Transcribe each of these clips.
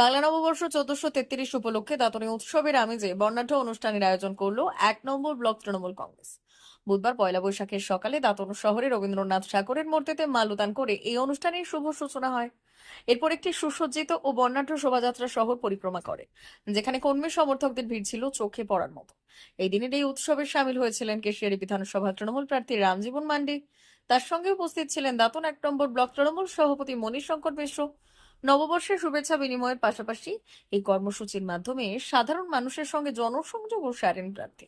বাংলা নববর্ষ 1433 উপলক্ষে দাঁতনে উৎসবের আমেজে বর্ণাঢ্য অনুষ্ঠানের আয়োজন করলো 1 নম্বর ব্লক তৃণমূল কংগ্রেস। বুধবার পয়লা বৈশাখের সকালে দাঁতন শহরে রবীন্দ্রনাথ ঠাকুরের মূর্তিতে মাল্যদান করে এই অনুষ্ঠানের শুভ সূচনা হয়। এরপর একটি সুসজ্জিত ও বর্ণাঢ্য শোভাযাত্রা শহর পরিক্রমা করে, যেখানে কর্মী সমর্থকদের ভিড় ছিল চোখে পড়ার মতো। এই দিনের এই উৎসবে সামিল হয়েছিলেন কেশিয়ারি বিধানসভা তৃণমূল প্রার্থী রামজীবন মান্ডি। তার সঙ্গে উপস্থিত ছিলেন দাঁতন 1 নম্বর ব্লক তৃণমূল সভাপতি মণিশঙ্কর মিশ্র। নববর্ষের শুভেচ্ছা বিনিময়ের পাশাপাশি এই কর্মসূচির মাধ্যমে সাধারণ মানুষের সঙ্গে জনসংযোগও সারেন প্রার্থী।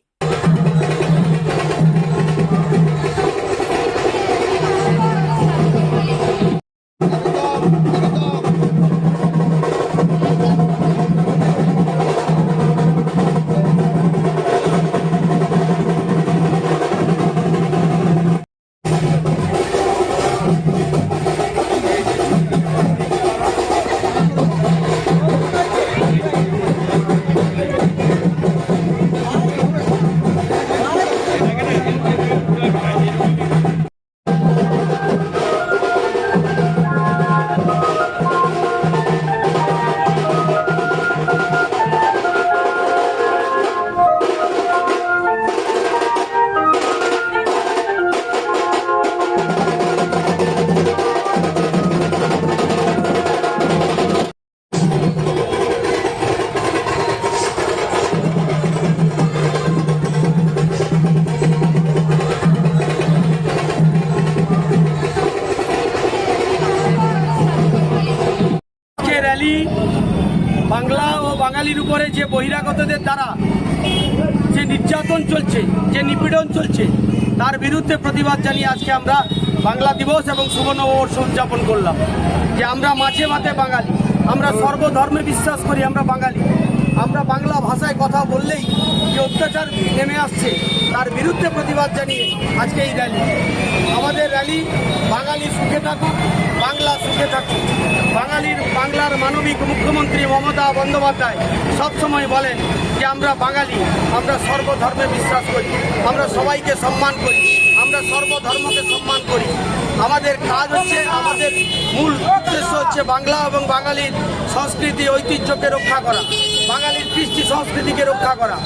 র্যালি বাংলা ও বাঙালির উপরে যে বহিরাগতদের দ্বারা যে নির্যাতন চলছে, যে নিপীড়ন চলছে, তার বিরুদ্ধে প্রতিবাদ জানিয়ে আজকে আমরা বাংলা দিবস এবং শুভ নববর্ষ উদযাপন করলাম। যে আমরা মাঝে মাঝে বাঙালি, আমরা সর্বধর্মে বিশ্বাস করি, আমরা বাঙালি, আমরা বাংলা ভাষায় কথা বললেই যে অত্যাচার নেমে আসছে তার বিরুদ্ধে প্রতিবাদ জানিয়ে আজকে এই র্যালি। আমাদের র্যালি বাঙালি সুখে থাকুক, বাংলা সুখে থাকুক। বাংলার মানবিক মুখ্যমন্ত্রী মমতা বন্দ্যোপাধ্যায় সবসময় বলেন যে আমরা বাঙালি, আমরা সর্বধর্মে বিশ্বাস করি, আমরা সবাইকে সম্মান করি, আমরা সর্বধর্মকে সম্মান করি। আমাদের কাজ হচ্ছে, আমাদের মূল উদ্দেশ্য হচ্ছে বাংলা এবং বাঙালির সংস্কৃতি ঐতিহ্যকে রক্ষা করা, বাঙালির কৃষ্টি সংস্কৃতিকে রক্ষা করা।